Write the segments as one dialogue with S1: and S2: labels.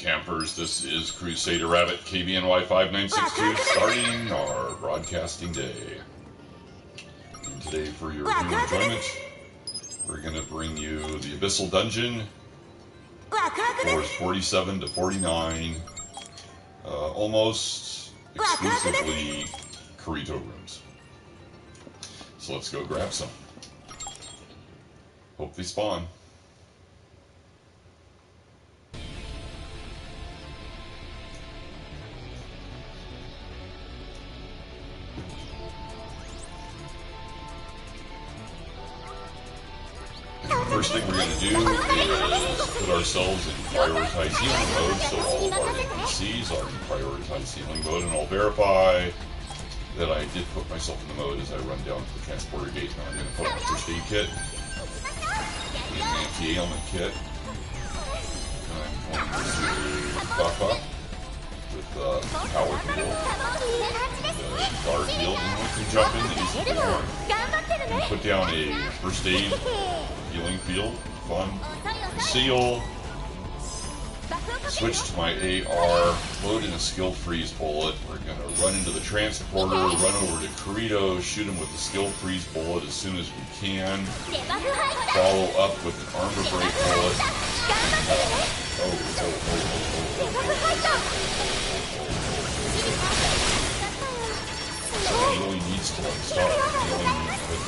S1: campers, this is Crusader Rabbit KBNY 5962 starting our broadcasting day. And today for your viewing enjoyment, we're going to bring you the Abyssal Dungeon, floors 47 to 49, almost exclusively Kirito rooms. So let's go grab some. Hope they spawn. First thing we're going to do is put ourselves in prioritized healing mode, so all of our NPCs are in prioritized healing mode, and I'll verify that I did put myself in the mode as I run down to the transporter gate. Now I'm going to put on the first aid kit, and an anti-ailment kit, and I'm going to buff up with power field, the guard field, and we can jump into these form. And put down a first aid healing field, fun, seal, switch to my AR, load in a skill freeze bullet. We're going to run into the transporter, run over to Kirito, shoot him with the skill freeze bullet as soon as we can, follow up with an armor break bullet. He really needs to stop healing with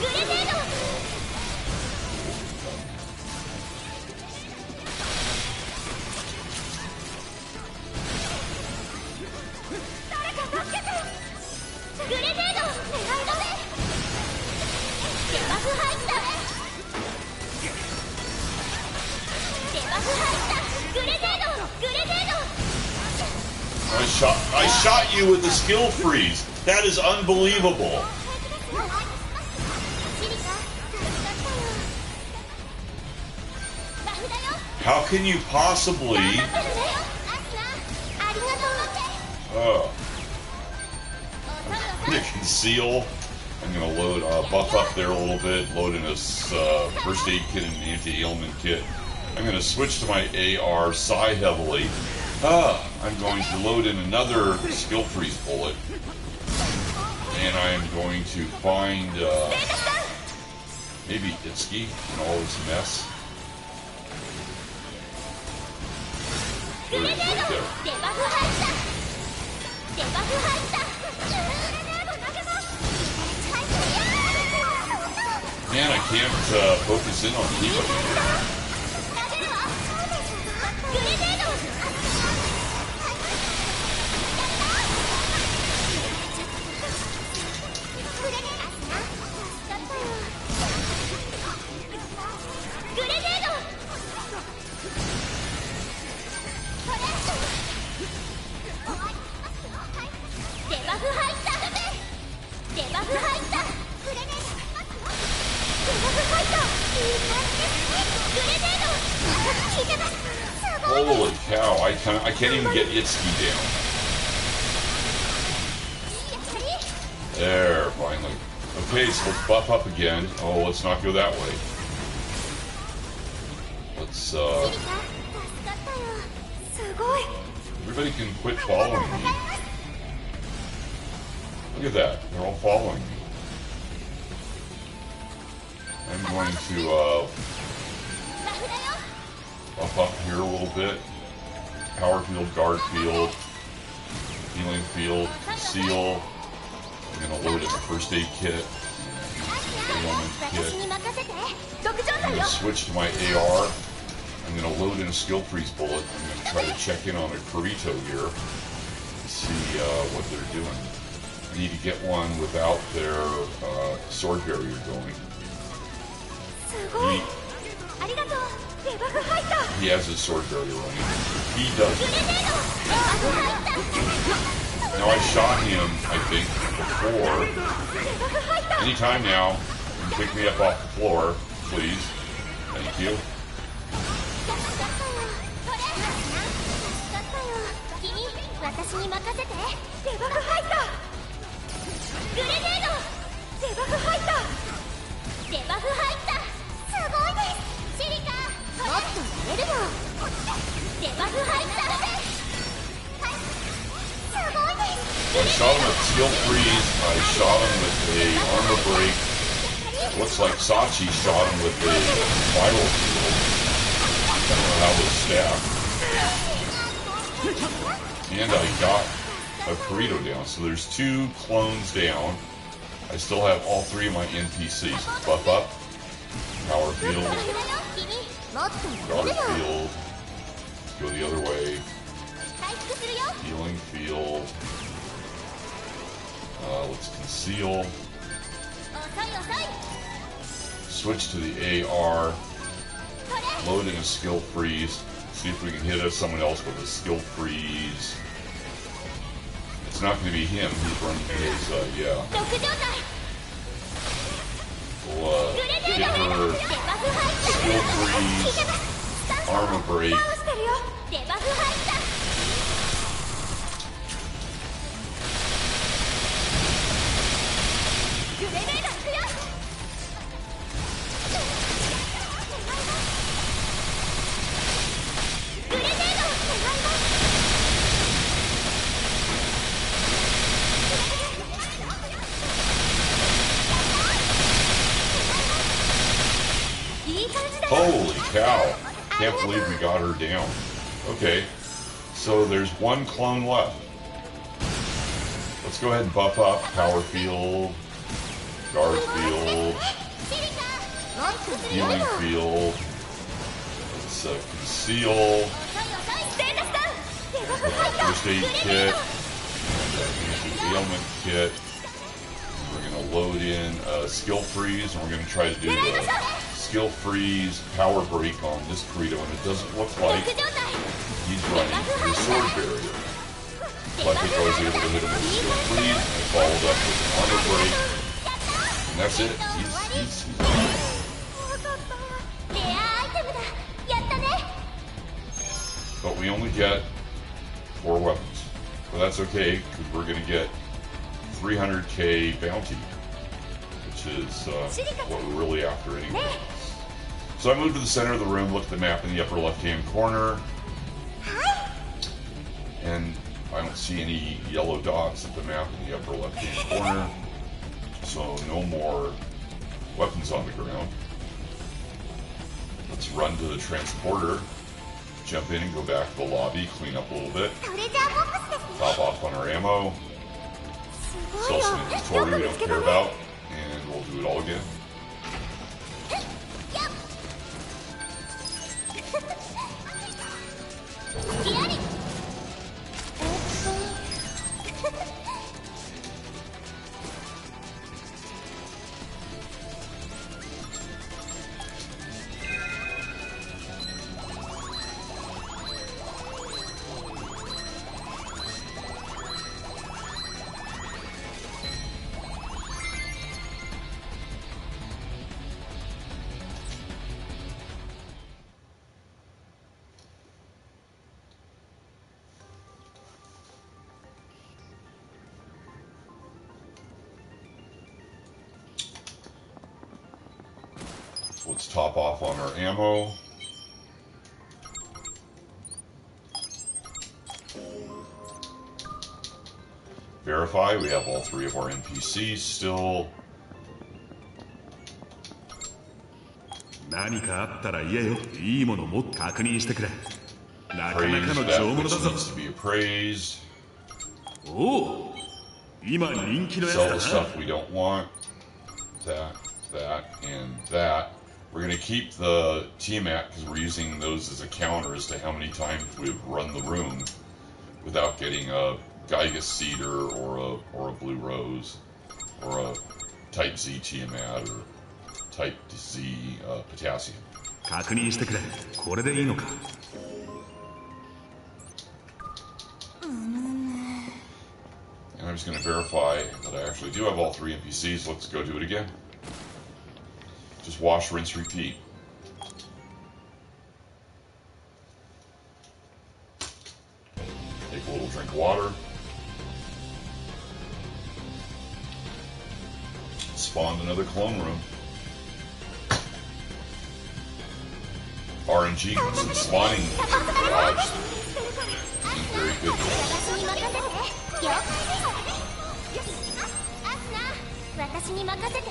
S1: I shot you with the skill freeze. That is unbelievable. How can you possibly... Oh. I'm going to conceal. I'm going to load, buff up there a little bit, load in this first aid kit and an anti-ailment kit. I'm going to switch to my AR, sigh heavily. I'm going to load in another skill freeze bullet. And I am going to find maybe Itsuki in all this mess. There it is, right there. Man, I can't focus in on anybody. Holy cow, I can't even get Itsuki down. There, finally. Okay, so let's buff up again. Oh, let's not go that way. Let's, everybody can quit following me. Look at that, they're all following me. I'm going to, buff up here a little bit. Power field, guard field, healing field, seal. I'm going to load in the first aid kit, ailment kit. I'm going to switch to my AR. I'm going to load in a skill freeze bullet. I'm going to try to check in on a Kirito here and see what they're doing. I need to get one without their sword barrier going. He has his sword barrier running. He doesn't. Now I shot him, I think, before. Anytime now, you can pick me up off the floor, please. Thank you. I shot him with skill freeze. I shot him with a armor break. Looks like Sachi shot him with a viral field. I don't know how those stack. And I got a Kirito down. So there's 2 clones down. I still have all 3 of my NPCs. Buff up. Power field. Guard field. Go the other way. Healing field. Let's conceal. Switch to the AR. Load in a skill freeze. See if we can hit someone else with a skill freeze. It's not going to be him. He's running his, yeah. We'll hit her. Skill freeze. Armor break. Holy cow. Can't believe we got her down. Okay, so there's 1 clone left. Let's go ahead and buff up. Power field. Guard field. Healing field. Let's conceal. First aid kit. Ailment kit. We're going to load in skill freeze, and we're going to try to do the skill freeze power break on this Kirito, and it doesn't look like he's running the sword barrier. So I think I was able to hit him with skill freeze, and I followed up with an armor break, and that's it. He's but we only get 4 weapons. But that's okay, because we're going to get 300k bounty, which is what we're really after anyway. So I moved to the center of the room, looked at the map in the upper left-hand corner, and I don't see any yellow dots at the map in the upper left-hand corner, so no more weapons on the ground. Let's run to the transporter, jump in and go back to the lobby, clean up a little bit, top off on our ammo, sell some inventory we don't care about, and we'll do it all again. Let's top off on our ammo. Verify, we have all 3 of our NPCs still. Praise that which needs to be appraised. Sell the stuff we don't want. That, and that. We're going to keep the T-Mat because we're using those as a counter as to how many times we've run the room without getting a Geiger Cedar or a Blue Rose or a Type Z T-Mat or Type Z Potassium. And I'm just going to verify that I actually do have all 3 NPCs. Let's go do it again. Just wash, rinse, repeat. Take a little drink of water. Spawned another clone room. RNG some spawning garage. Very good.
S2: 私に任せて。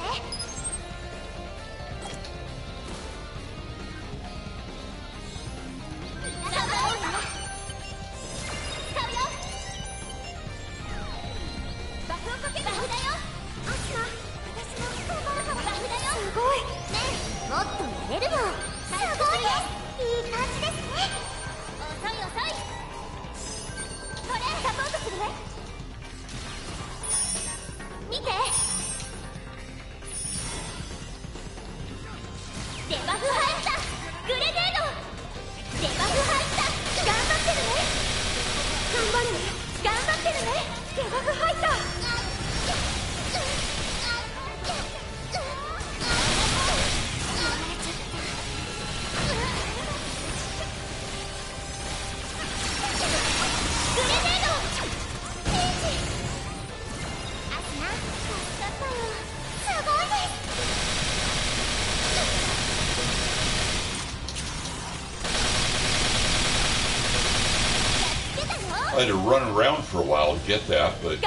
S1: I had to run around for a while to get that, but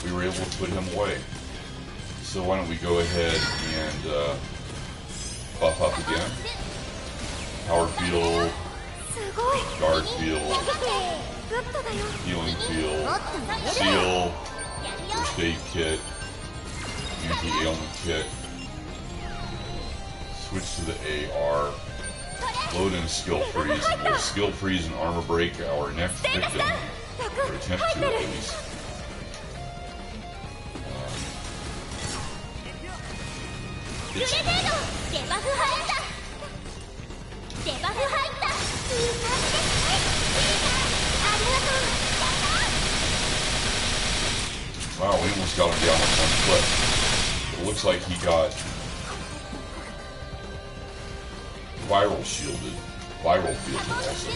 S1: we were able to put him away. So why don't we go ahead and buff up again. Power field, guard field, healing field, seal, first aid kit, anti-ailment kit, switch to the AR, load in skill freeze, and we'll skill freeze and armor break our next victim, or attempt to at least. Wow, we almost got him down with one clip. It looks like he got viral shielded, viral fielded also.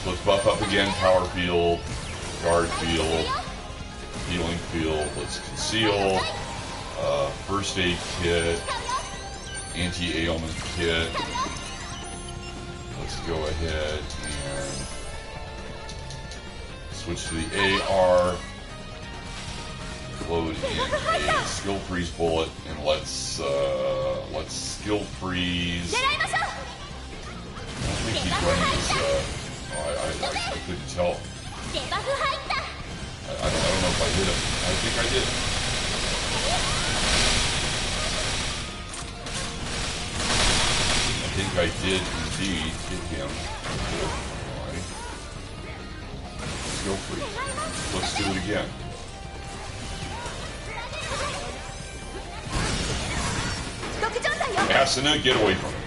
S1: So let's buff up again, power field, guard field, healing field, let's conceal, first aid kit, anti-ailment kit. Let's go ahead and switch to the AR, load in a skill freeze bullet, and let's skill freeze. I don't think he's running his, I couldn't tell. I don't know if I hit him. I think I did. I think I did indeed hit him. Alright. Skill freeze. Let's do it again. Asuna, get away from him.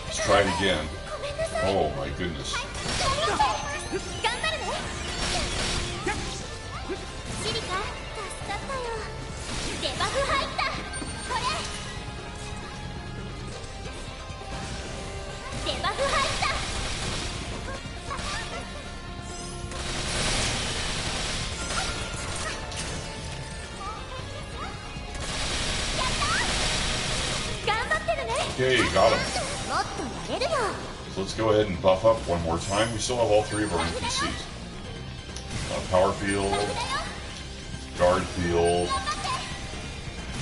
S1: Let's try it again. Oh my goodness. Okay, got him. So let's go ahead and buff up one more time. We still have all three of our NPCs. Power field, guard field,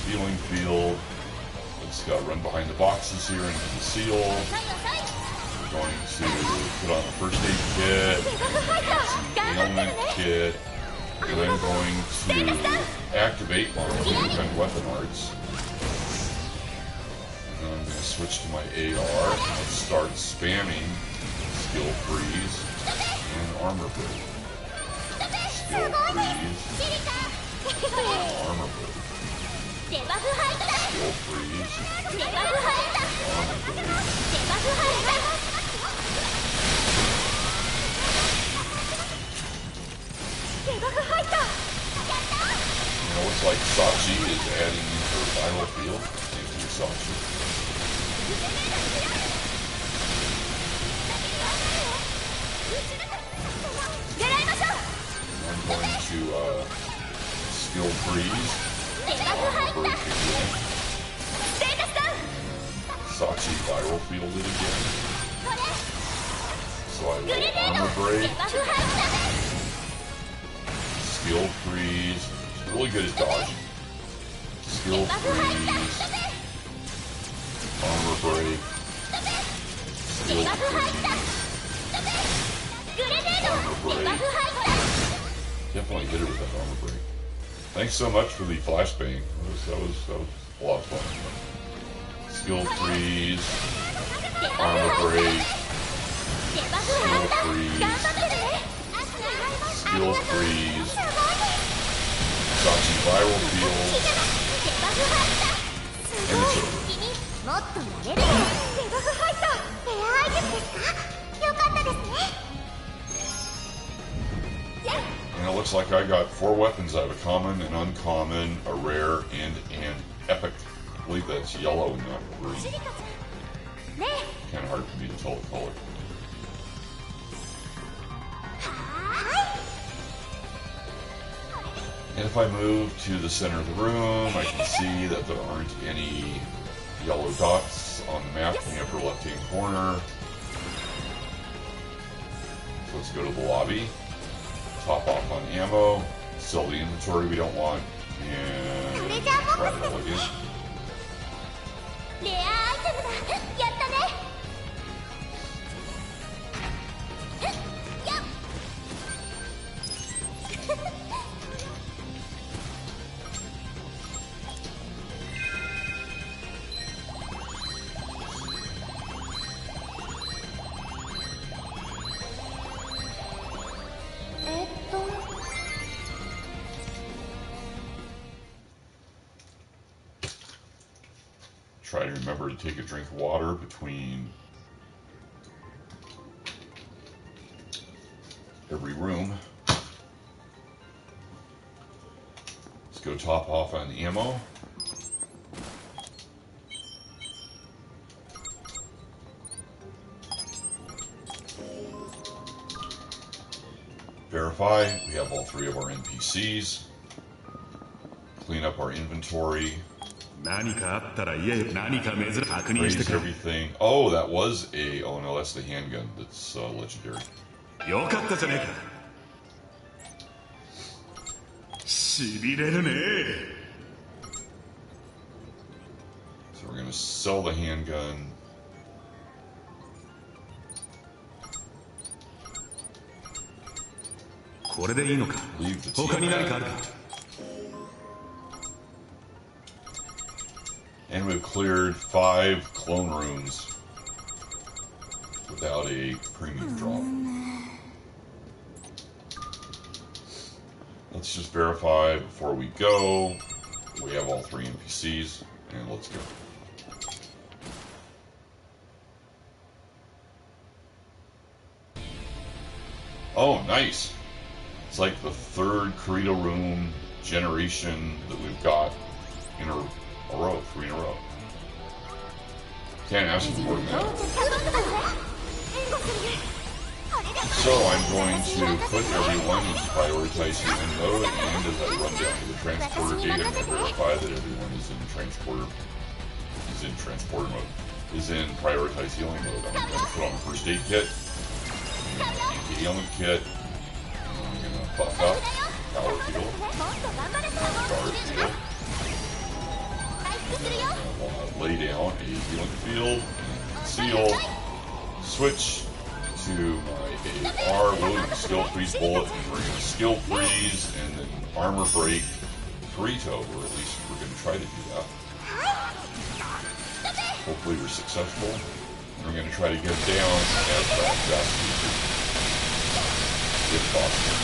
S1: healing field. Let's run behind the boxes here and conceal. We're going to put on the first aid kit, and some ailment kit, and I'm going to activate one of the different weapon arts. And I'm going to switch to my AR. Let's start spamming skill freeze and armor break. Skill freeze, armor break. Skill freeze, armor break. You know, it's like Sachi is adding her viral field. Thank you, Sachi. I'm going to skill freeze. Break again. Sachi viral field it again. So I will armor break. Skill freeze. It's really good at dodging. Skill freeze. Armor break. Skill freeze. Armor break. Definitely hit her with that armor break. Thanks so much for the flashbang. That was a lot of fun. Skill freeze. Armor break. Skill freeze. Skill freeze. Sachi viral field. And it's over. And it looks like I got 4 weapons out of a common, an uncommon, a rare, and an epic. I believe that's yellow, not green. Kind of hard for me to tell the color. And if I move to the center of the room, I can see that there aren't any yellow dots on the map in the upper left-hand corner. So let's go to the lobby. Top off on ammo, sell the inventory we don't want, and try it all again. Try to remember to take a drink of water between every room. Let's go top off on the ammo. Verify, we have all 3 of our NPCs. Clean up our inventory. Raise everything. Oh, that was a... Oh no, that's the handgun. That's legendary. So we're going to sell the handgun. Leave the team. And we've cleared 5 clone rooms without a premium drop. Let's just verify before we go. We have all 3 NPCs, and let's go. Oh, nice. It's like the 3rd Kirito room generation that we've got in a row, 3 in a row. Can't ask for more than that. So I'm going to put everyone in prioritize healing mode, and as I run down to the transporter gate, I'm going to verify that everyone is in prioritize healing mode. I'm going to put on a first aid kit, anti-ailment kit, and I'm going to buff up, power heal, guard heal. Lay down a healing field, seal, switch to my AR, loading skill freeze bullet, and we're going to skill freeze and then armor break Kirito, or at least we're going to try to do that. Hopefully we're successful. And we're going to try to get down as fast as we can, if possible.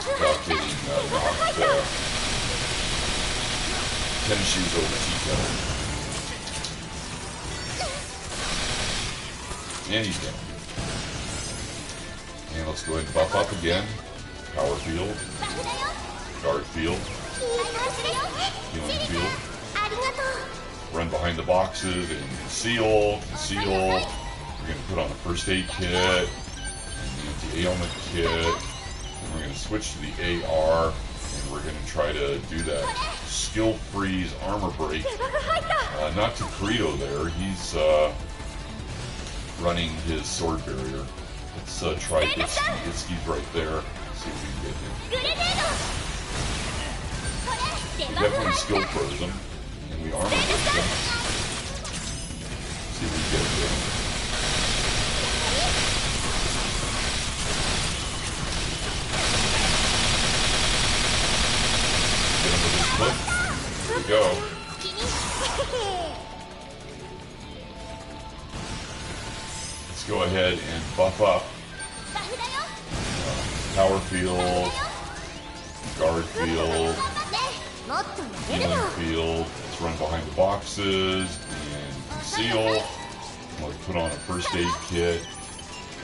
S1: Without getting knocked tennis shoes over each other. And he's down. And let's go ahead and buff up again. Power field. Guard field. Healing field. Run behind the boxes and conceal. We're going to put on a first aid kit, and the anti-ailment kit, and we're going to switch to the AR, and we're going to try to do that skill freeze armor break. Not to Kirito there, he's running his sword barrier. Let's try Itsuki. Itsuki's right there. See if we can get him. We definitely skill froze him, and we armor break him. See if we can get him. Get him with his flip. Here we go. Let's go ahead and buff up. Power field, guard field, healing field. Let's run behind the boxes and conceal. I'm going to put on a first aid kit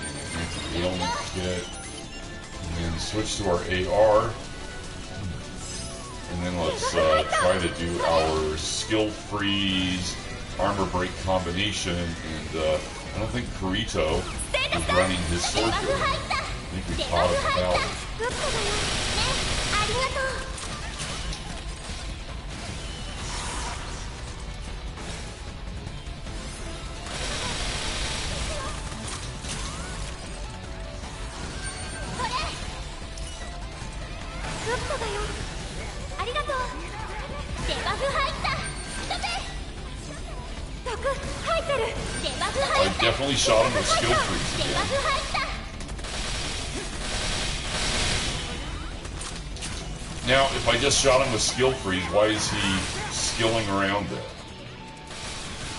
S1: and an anti-ailment kit. And then switch to our AR. And then let's try to do our skill freeze armor break combination. And I don't think Kirito is running his sword barrier. I think we caught him out. I definitely shot him with skill freeze again. Now, if I just shot him with skill freeze, why is he skilling around there?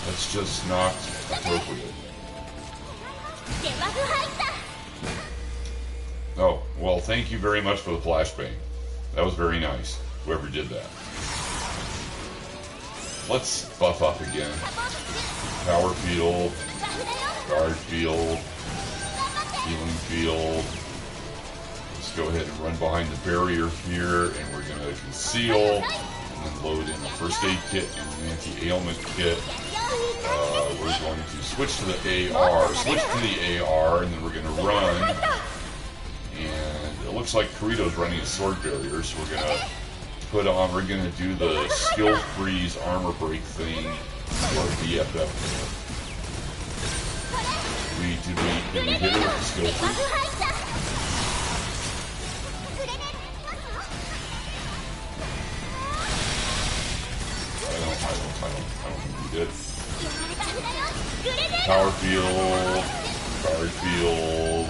S1: That's just not appropriate. Oh, well, thank you very much for the flashbang. That was very nice, whoever did that. Let's buff up again. Power field, guard field, healing field. Let's go ahead and run behind the barrier here, and we're going to conceal, and then load in a first aid kit and an anti-ailment kit. We're going to switch to the AR, and then we're going to run. And it looks like Kirito's running a sword barrier, so we're going to put on, we're going to do the skill freeze armor break thing for BFF. Did we hit her with the skill freeze? I don't think we did. Power field, guard field,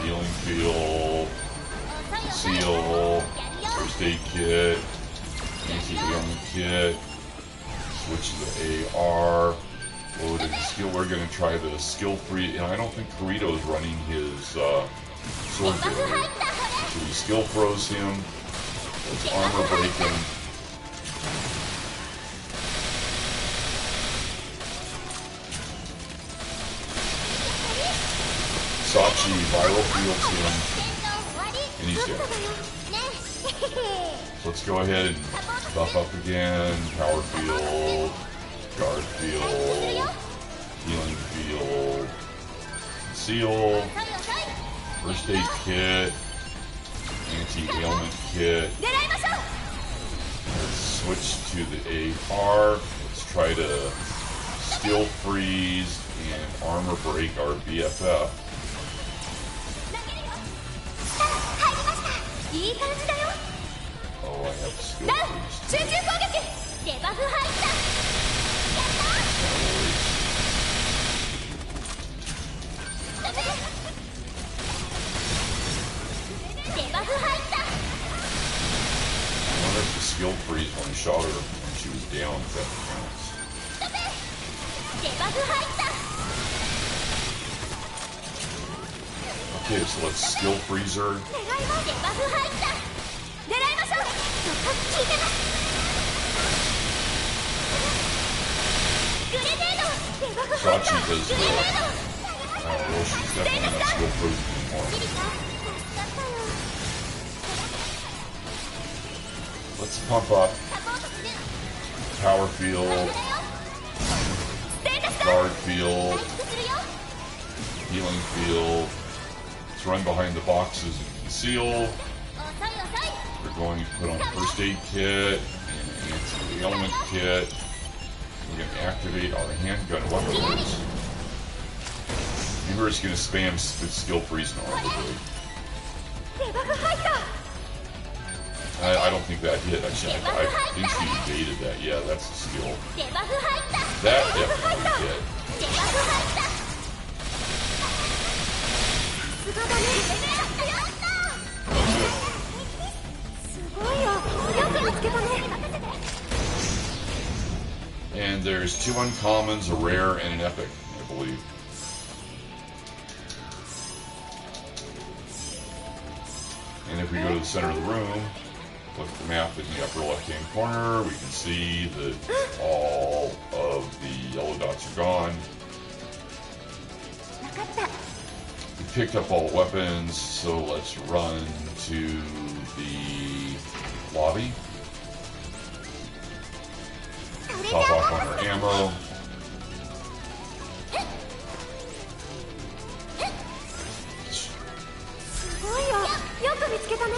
S1: healing field, conceal, first aid kit, anti-ailment kit, switch to the AR, load in skill. We're going to try the skill free, and I don't think Kirito is running his sword barrier. So we skill froze him, let's armor break him. Sachi viral fields him, and he's dead. So let's go ahead and buff up again. Power field, guard field, healing field, conceal, first aid kit, anti-ailment kit. Let's switch to the AR. Let's try to skill freeze and armor break our BFF. Oh, I have skill freeze. I wonder if the skill freeze when I shot her when she was down, if that counts. Okay, so let's skill freeze her. Sachi does the... well, she's definitely not skill frozen anymore. Let's pump up. Power field. Guard field. Healing field. Let's run behind the boxes and conceal. We're going to put on a first aid kit and an anti-ailment kit. We're going to activate our handgun weapons. And we're just going to spam with skill freeze normally. I don't think that hit. Actually, I think she evaded that. Yeah, that's a skill. That definitely hit. And there's 2 uncommons, a rare, and an epic, I believe. And if we go to the center of the room, look at the map in the upper left-hand corner, we can see that all of the yellow dots are gone. We picked up all the weapons, so let's run to the lobby. Top off on our ammo.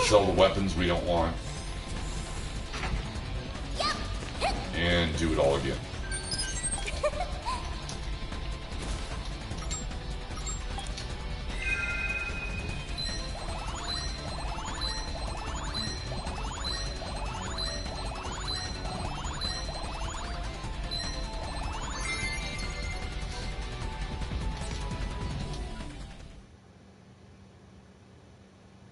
S1: Sell the weapons we don't want. And do it all again.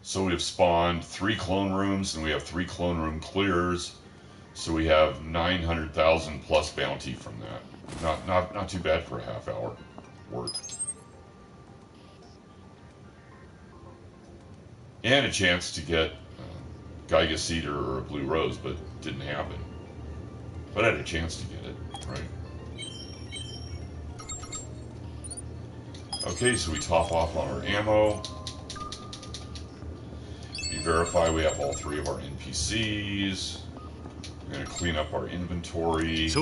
S1: So we have spawned 3 clone rooms, and we have 3 clone room clears. So we have 900,000 plus bounty from that. Not too bad for a half hour work. And a chance to get Geiga Cedar or a Blue Rose, but didn't happen. But I had a chance to get it, right? Okay, so we top off on our ammo. We verify we have all 3 of our NPCs. We're going to clean up our inventory. We're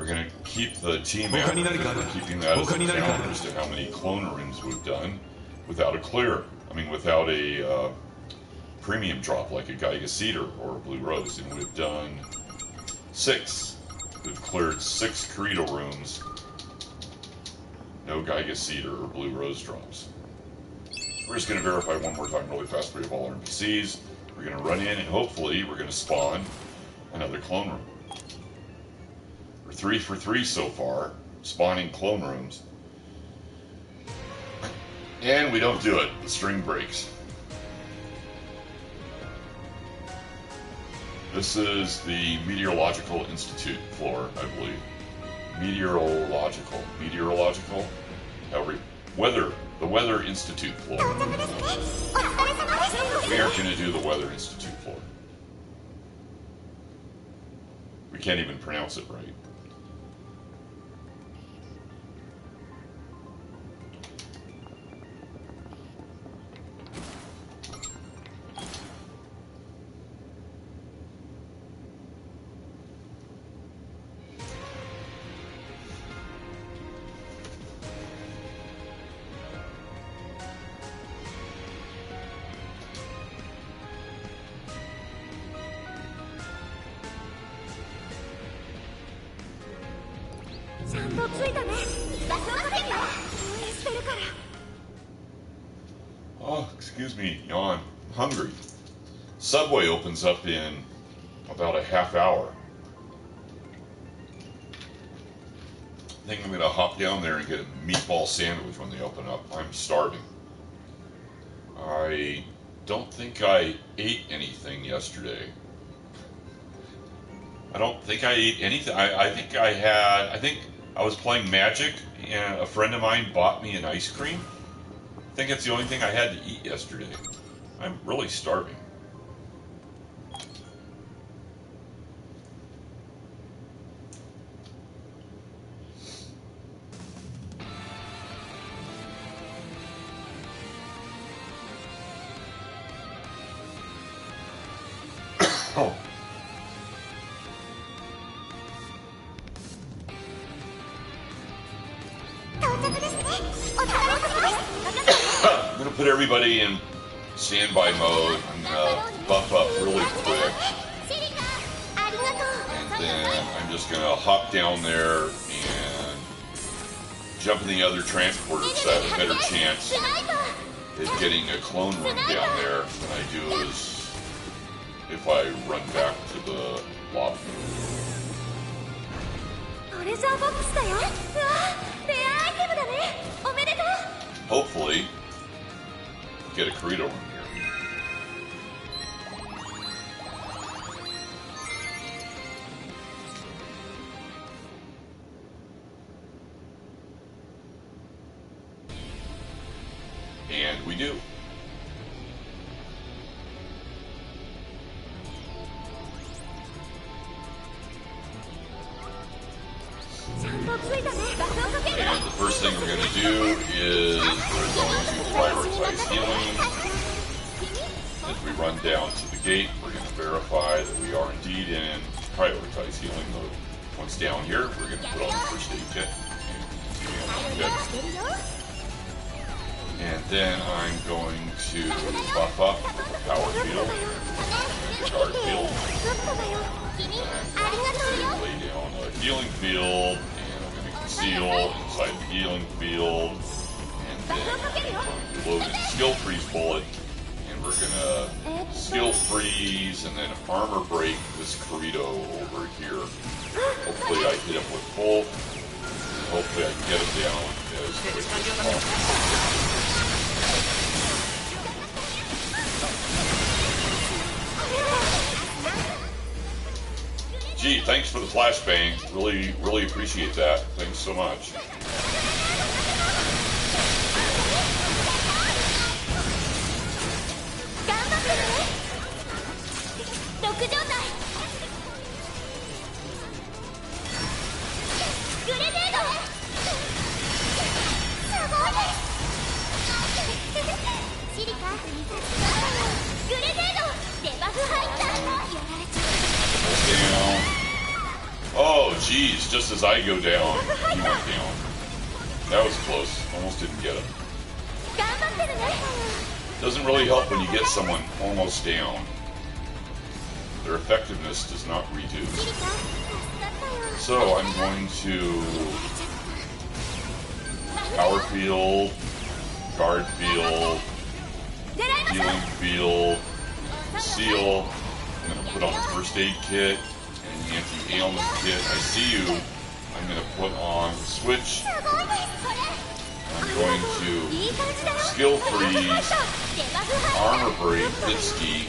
S1: going to keep the team out. We're keeping that as a count as to how many clone rooms we've done without a clear. I mean, without a premium drop like a Geiga Cedar or a Blue Rose. And we've done 6. We've cleared 6 Kirito rooms. No Geiga Cedar or Blue Rose drops. We're just going to verify one more time really fast. We have all our NPCs. We're going to run in and hopefully we're going to spawn another clone room. We're 3 for 3 so far, spawning clone rooms. And we don't do it. The string breaks. This is the Meteorological Institute floor, I believe. Meteorological, however, the Weather Institute floor. We aren't going to do the Weather Institute floor. We can't even pronounce it right. Oh, excuse me, yawn. I'm hungry. Subway opens up in about a half hour. I think I'm going to hop down there and get a meatball sandwich when they open up. I'm starving. I don't think I ate anything yesterday. I don't think I ate anything. I think I was playing Magic, and a friend of mine bought me an ice cream. I think that's the only thing I had to eat yesterday. I'm really starving. I'm gonna put everybody in standby mode. I'm gonna buff up really quick. And then I'm just gonna hop down there and jump in the other transporter so I have a better chance at getting a clone room down there than I do as if I run back to the lobby. Hopefully, get a Kirito room here. And we do. And the first thing we're going to do is we're going to prioritize healing. As we run down to the gate, we're going to verify that we are indeed in prioritize healing mode. Once down here, we're going to put on the first aid kit. And then I'm going to buff up power field, guard field. I'm going to lay down a healing field, and I'm going to conceal inside the healing field. And then I'm going to load in skill freeze bullet, and we're going to skill freeze and then armor break this Kirito over here. Hopefully I hit him with bolt. Hopefully I can get him down as quick as possible. Gee, thanks for the flashbang. Really appreciate that. Thanks so much. Down. Oh, geez, just as I go down, he went down. That was close. Almost didn't get him. Doesn't really help when you get someone almost down. Their effectiveness does not reduce. So I'm going to power field, guard field, healing field, seal. I'm going to put on a first aid kit and an anti-ailment kit. I see you. I'm going to put on the switch. I'm going to skill freeze, armor break, hit ski.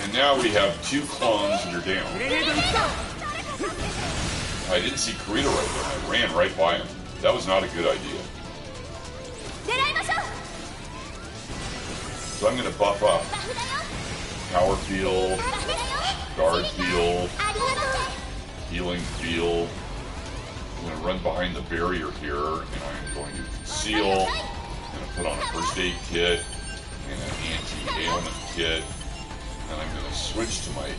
S1: And now we have 2 clones that are down. I didn't see Kirito right there. I ran right by him. That was not a good idea. So I'm going to buff up power field, guard field, healing field. I'm going to run behind the barrier here, and I'm going to conceal. I'm going to put on a first aid kit and an anti-ailment kit. And I'm going to switch to my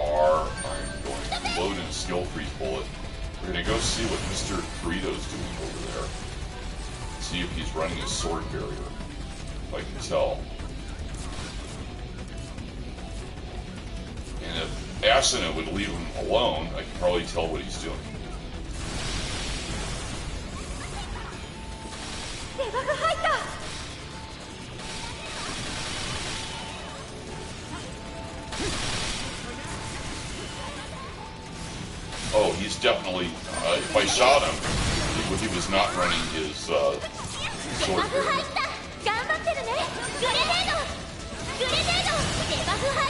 S1: AR. I'm going to load in a skill freeze bullet. We're going to go see what Mr. Kirito's doing over there. See if he's running a sword barrier. If I can tell. And if Asuna would leave him alone, I could probably tell what he's doing. Oh, he's definitely, if I shot him, he was not running his sword barrier.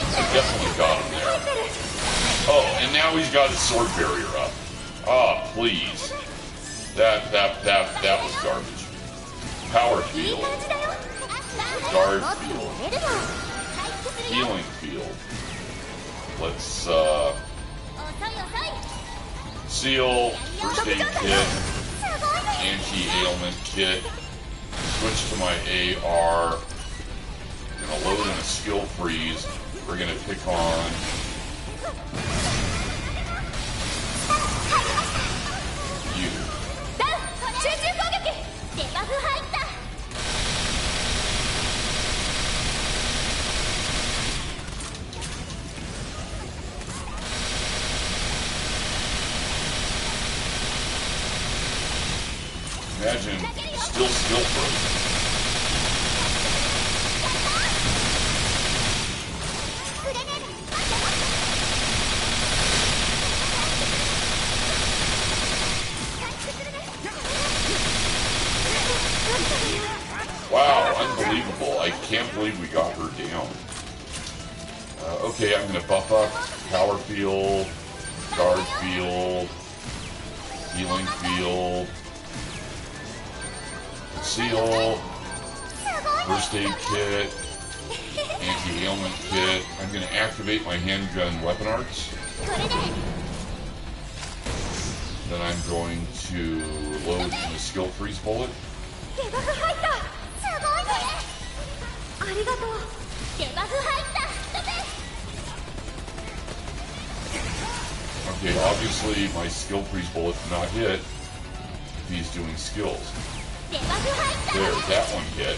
S1: I definitely got him there. Oh, and now he's got his sword barrier up. Ah, please. That was garbage. Power field. Guard field. Healing field. Let's, seal, first aid kit, anti-ailment kit, switch to my AR, I'm gonna load in a skill freeze. We're going to pick on you. Imagine still skill frozen. Wow, unbelievable. I can't believe we got her down. Okay, I'm going to buff up power field, guard field, healing field, seal, first aid kit, anti-ailment kit. I'm going to activate my handgun weapon arts. Then I'm going to load in the skill freeze bullet. Okay, obviously my skill freeze bullet did not hit if he's doing skills. There, that one hit.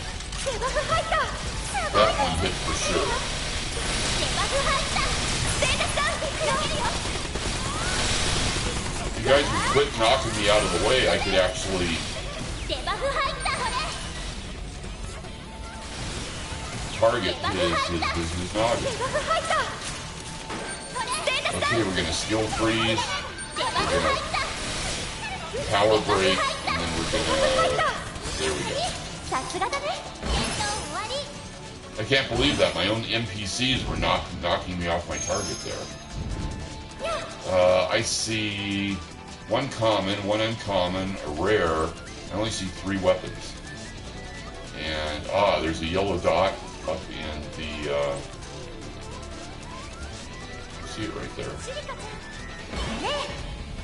S1: That one hit for sure. If you guys would quit knocking me out of the way, I could actually target his noggin. Okay, we're gonna skill freeze, we're gonna power break, and then we're gonna, there we go. I can't believe that, my own NPCs were knocking me off my target there. I see one common, one uncommon, a rare. I only see 3 weapons. And, there's a yellow dot up in the, see it right there.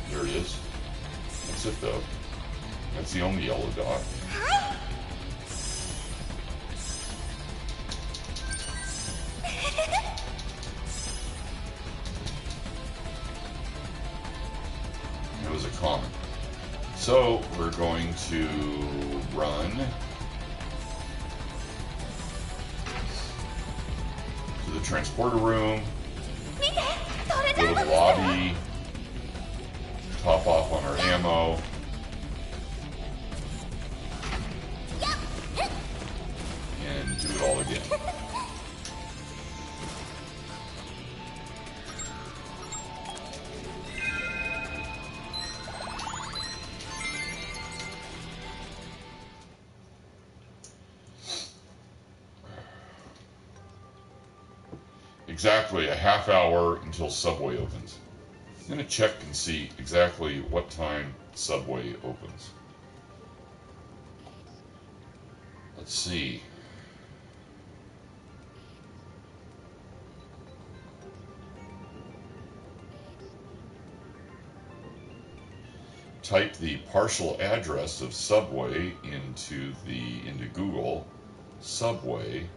S1: There it is. That's it though. That's the only yellow dot. It was a common. So we're going to run to the transporter room. Go to the lobby, top off on our ammo, and do it all again. Exactly a half hour until Subway opens. I'm going to check and see exactly what time Subway opens. Let's see. Type the partial address of Subway into Google. Subway.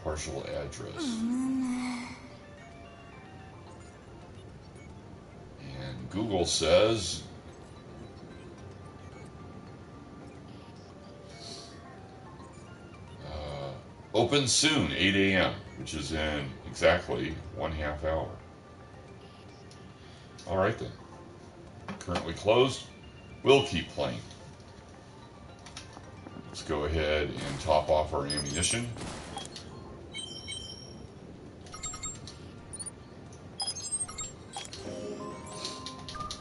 S1: Partial address. And Google says open soon, 8 a.m., which is in exactly 1/2 hour. All right then. Currently closed. We'll keep playing. Let's go ahead and top off our ammunition.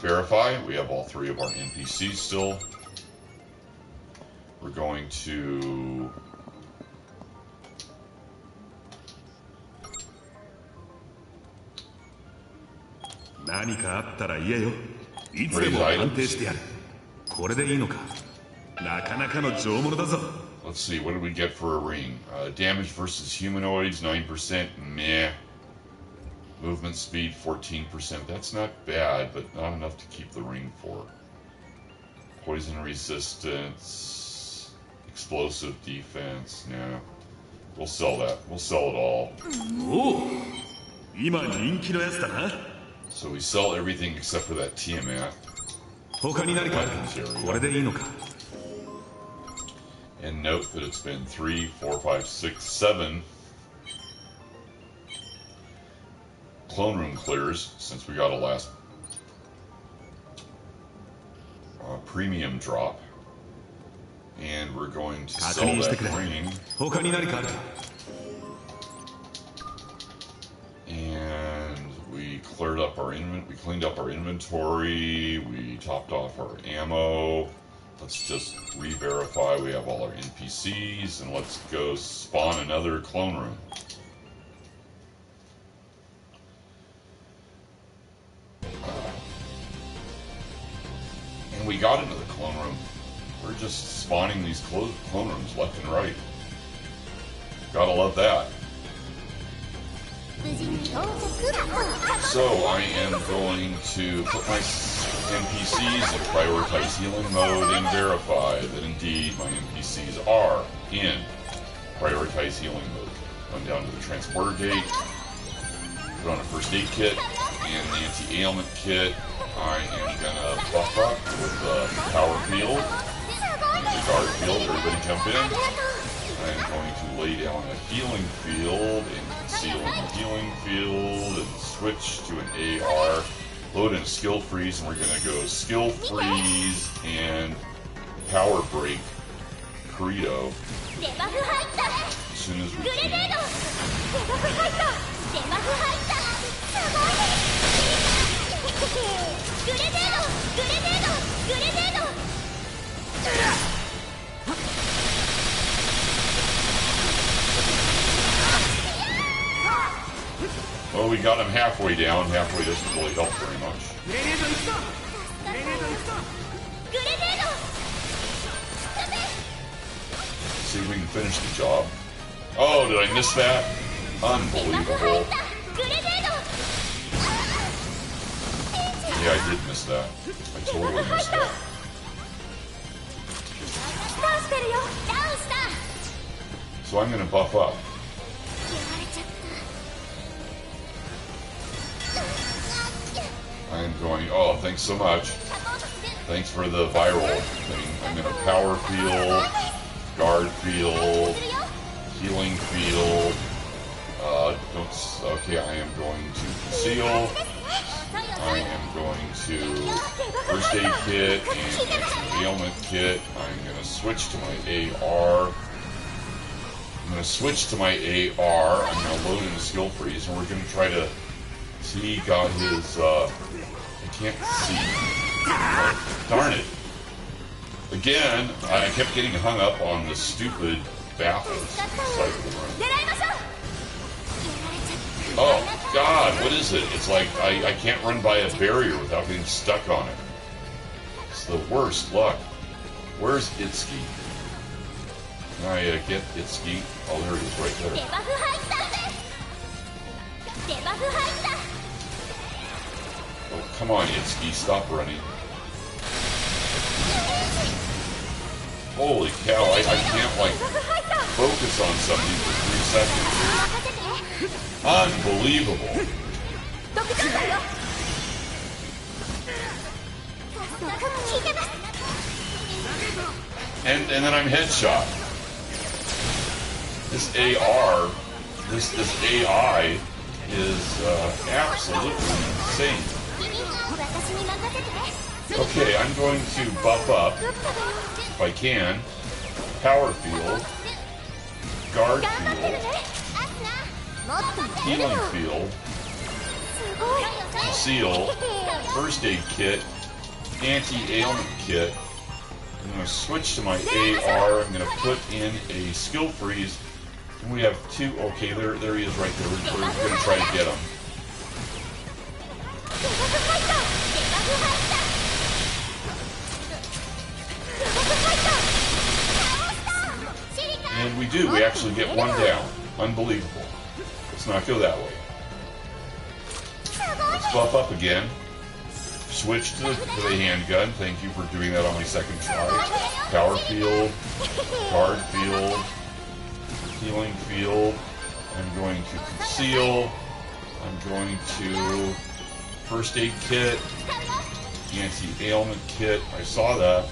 S1: Verify, we have all 3 of our NPCs still. We're going to let's see, what did we get for a ring? Damage versus humanoids, 9%, meh. Movement speed, 14%. That's not bad, but not enough to keep the ring for. poison resistance, explosive defense. No, we'll sell that. We'll sell it all. So we sell everything except for that Tiamat. Weapons area. And note that it's been 3, 4, 5, 6, 7 clone room clears since we got a last premium drop. And we're going to sell that ring. And we cleared up our we cleaned up our inventory. We topped off our ammo. Let's just re-verify we have all our NPCs, and let's go spawn another clone room. And we got into the clone room. We're just spawning these clone rooms left and right. Gotta love that. So I am going to put my NPCs in prioritize healing mode and verify that indeed my NPCs are in prioritize healing mode. Run down to the transporter gate, put on a first aid kit and an anti-ailment kit. I am gonna buff up with the power field and the guard field. Everybody jump in. I'm going to lay down a healing field and conceal in the healing field and switch to an AR. Load in skill freeze, and we're going to go skill freeze and power break Kirito as soon as we can. Well, we got him halfway down. Halfway doesn't really help very much. See if we can finish the job. Oh, did I miss that? Unbelievable. Yeah, I did miss that. I totally missed that. So I'm going to buff up. I'm going, oh, thanks so much. Thanks for the viral thing. I'm in a power field, guard field, healing field. Okay, I am going to conceal. I am going to first aid kit and anti-ailment kit. I'm going to switch to my AR. I'm going to switch to my AR. I'm going to load in the skill freeze, and we're going to try to see. He got his, I can't see. Oh, darn it. Again, I kept getting hung up on the stupid baffles inside of the room. Oh, God, what is it? It's like I can't run by a barrier without getting stuck on it. It's the worst luck. Where's Itsuki? Can I get Itsuki? Oh, there it is, right there. Oh, come on, Itsuki, stop running. Holy cow, I can't, like, focus on something for 3 seconds. Unbelievable. And then I'm headshot. This AR, this AI is absolutely insane. Okay, I'm going to buff up, if I can, power field, guard field, healing field, conceal, first aid kit, anti-ailment kit. I'm going to switch to my AR. I'm going to put in a skill freeze. And we have two. Okay, there he is right there. We're going to try to get him. And we do. We actually get one down. Unbelievable. Let's not go that way. Let's buff up again. Switch to the handgun. Thank you for doing that on my second try. Power field, guard field, healing field. I'm going to conceal. I'm going to first aid kit, anti-ailment kit. I saw that.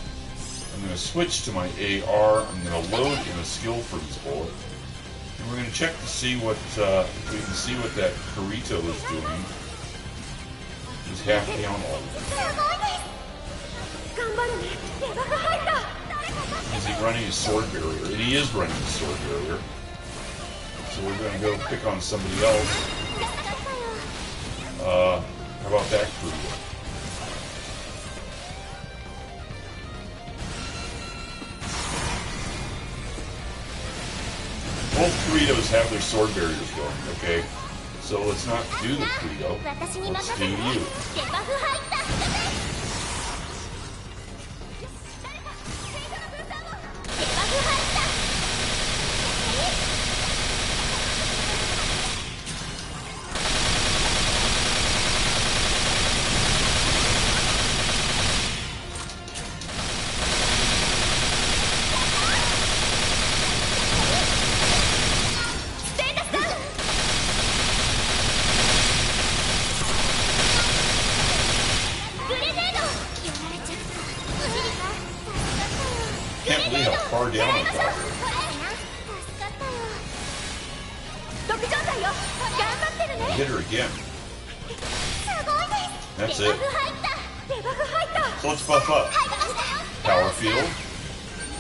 S1: I'm going to switch to my AR. I'm going to load in a skill freeze bullet. And we're going to check to see what if we can see what that Kirito is doing. He's half down already. Is he running his sword barrier? And he is running his sword barrier. So we're going to go pick on somebody else. How about that Kirito? Both Kiritos have their sword barriers going, okay? So let's not do the Kirito. Let's do you. Can't believe how far down I got here. Hit her again. That's it. So let's buff up. Power field,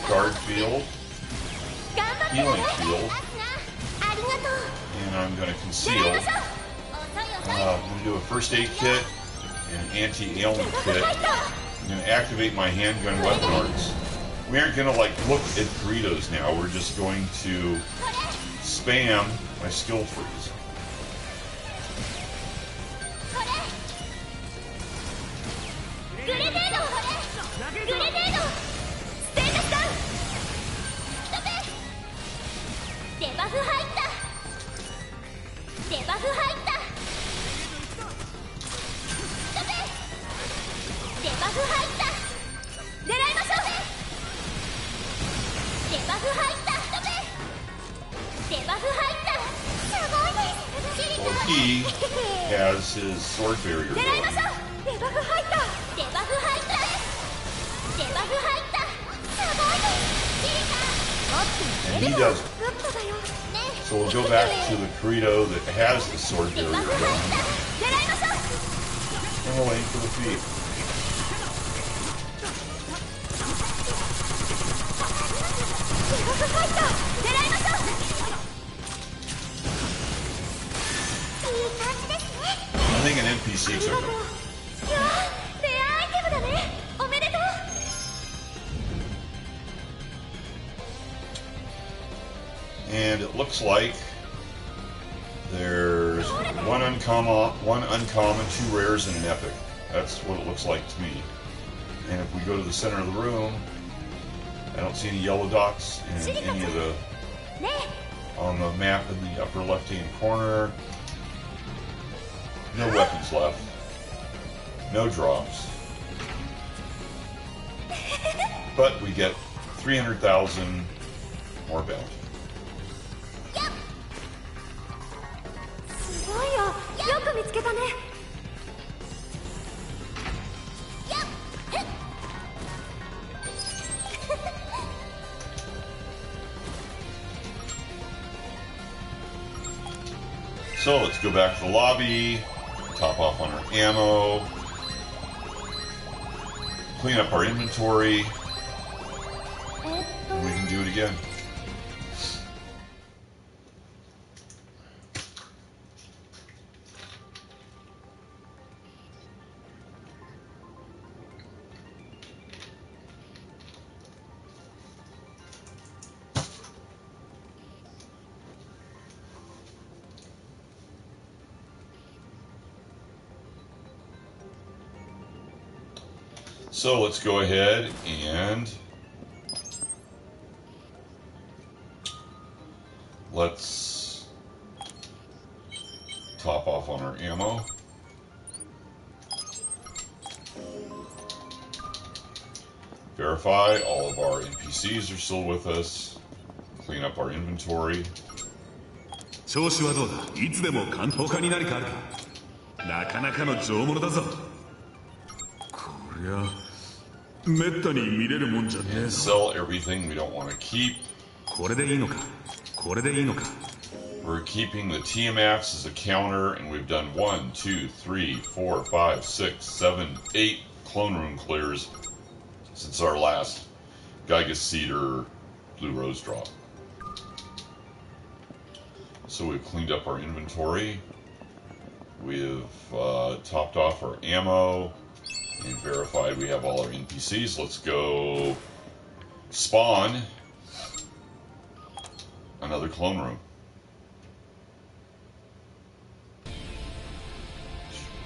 S1: guard field, healing field, and I'm going to conceal. I'm going to do a first aid kit and an anti-ailment kit. I'm going to activate my handgun weapon arts. We aren't going to like look at Kiritos now. We're just going to spam my skill freeze. Well, he has his sword barrier going. And he doesn't. So we'll go back to the Kirito that has the sword barrier going. And we'll aim for the feet. I think an NPC took him. And it looks like there's one uncommon, 2 rares, and an epic. That's what it looks like to me. And if we go to the center of the room, I don't see any yellow dots in any of the on the map in the upper left-hand corner. No weapons left. No drops. But we get 300,000 more bounty. So let's go back to the lobby, top off on our ammo, clean up our inventory, and we can do it again. So let's go ahead and let's top off on our ammo. Verify all of our NPCs are still with us. Clean up our inventory.
S2: 調子はどうだ。いつでも関東化になりかあるか。なかなかの上物だぞ。こりゃめったに見れるもんじゃねえぞ。
S1: Sell everything we don't want to keep.
S2: これでいいのか。これでいいのか。
S1: We're keeping the TMAX as a counter, and we've done 1, 2, 3, 4, 5, 6, 7, 8 clone room clears since our last Giga Cedar Blue Rose drop. So we've cleaned up our inventory. We've topped off our ammo and verified we have all our NPCs. Let's go spawn another clone room.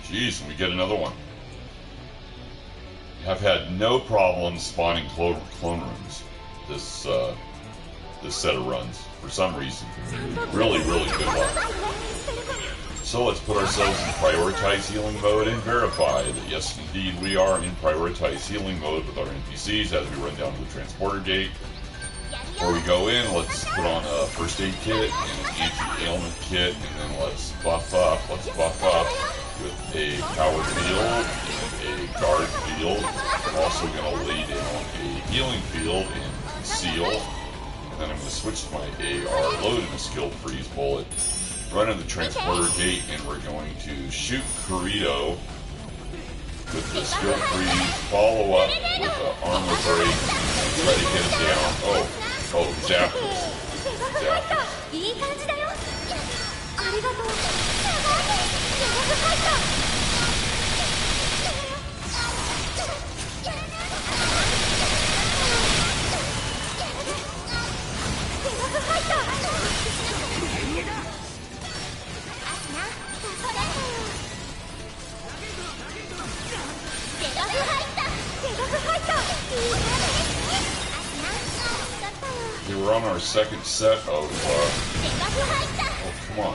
S1: Jeez, and we get another one. Have had no problem spawning clone rooms this set of runs for some reason. Really, really good luck. So let's put ourselves in prioritize healing mode and verify that yes, indeed, we are in prioritize healing mode with our NPCs as we run down to the transporter gate. Before we go in, let's put on a first aid kit and an anti-ailment kit, and then let's buff up. Let's buff up with a power field and a guard field. I'm also going to lay down a healing field and conceal. And then I'm going to switch to my AR, load in a skill freeze bullet, run in the transporter gate, and we're going to shoot Kirito with the skill freeze, follow up with the armor break, and try to get him down. Oh, he's after us. He's after us. Okay, we're on our second set of, oh, come on.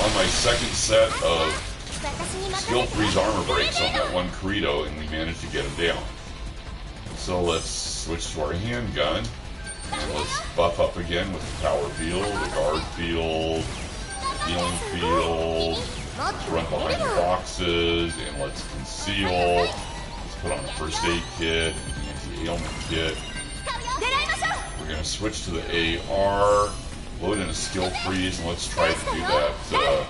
S1: On my second set of skill freeze armor breaks on that one Kirito, and we managed to get him down. So let's switch to our handgun, and let's buff up again with the power field, the guard field, healing field. Let's run behind the boxes, and let's conceal. Let's put on a first aid kit, an anti-ailment kit. We're going to switch to the AR, load in a skill freeze, and let's try to do that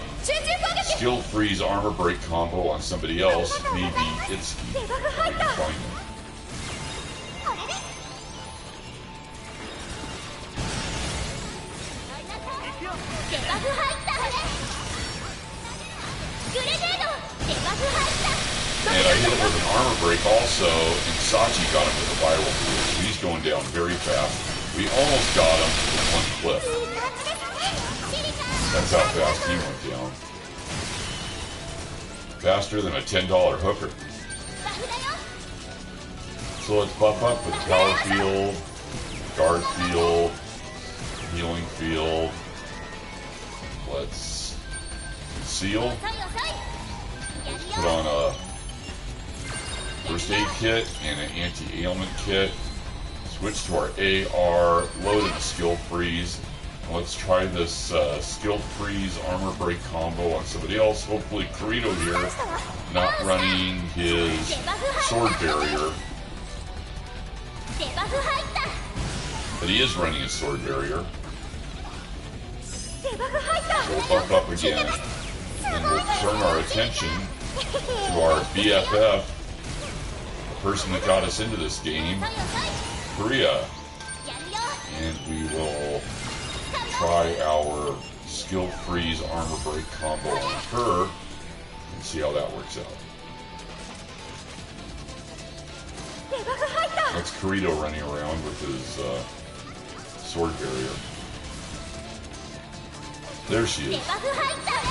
S1: skill freeze armor break combo on somebody else. Maybe it's we can find them. And I hit him with an armor break also, and Sachi got him with a viral boost. He's going down very fast. We almost got him with one clip. That's how fast he went down. Faster than a $10 hooker. So let's buff up with power field, guard field, healing field. Let's conceal. Let's put on a first aid kit and an anti-ailment kit. Switch to our AR, load in a skill freeze. And let's try this skill freeze armor break combo on somebody else. Hopefully Kirito here, not running his sword barrier. But he is running his sword barrier. So we'll buff up again. And we'll turn our attention to our BFF, the person that got us into this game, Korea. And we will try our skill freeze armor break combo on her and see how that works out. That's Kirito running around with his sword barrier. There she is.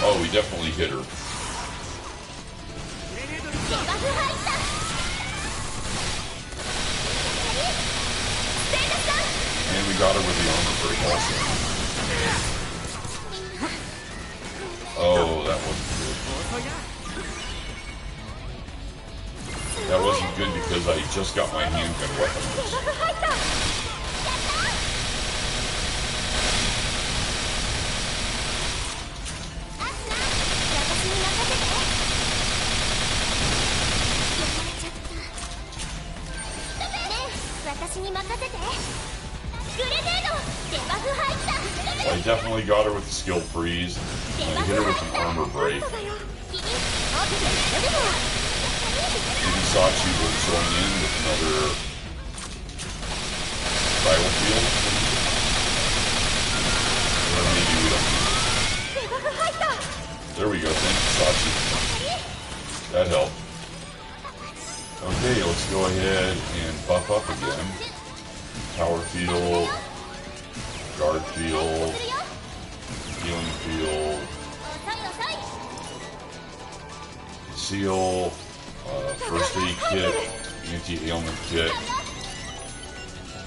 S1: Oh, we definitely hit her. And we got her with the armor break also. Oh, that wasn't good. That wasn't good because I just got my handgun weapon. I definitely got her with the skill freeze. I hit her with an armor break. Maybe Sachi will join in with another battlefield. Or maybe we don't. There we go, thank you, Sachi. That helped. Okay, let's go ahead and buff up again. Power field, guard field, healing field, seal, first aid kit, anti-ailment kit. I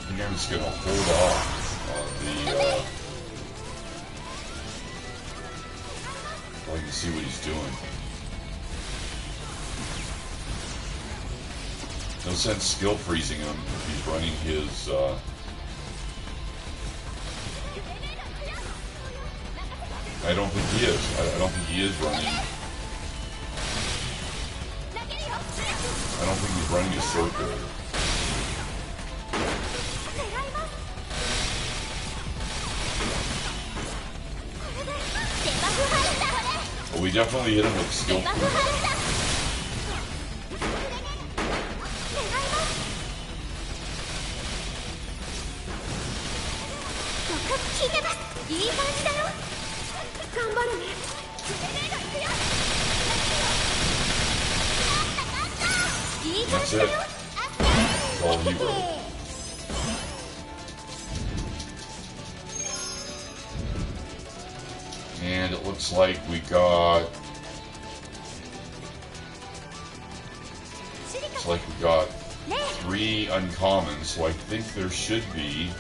S1: think I'm just going to hold off so I can see what he's doing. No sense skill freezing him if he's running his, I don't think he is. I don't think he is running. I don't think he's running a circle. Well, we definitely hit him with skill freeze. That's it. That's all he wrote. And it looks like we got... Looks like we got 3 uncommons, so I think there should be...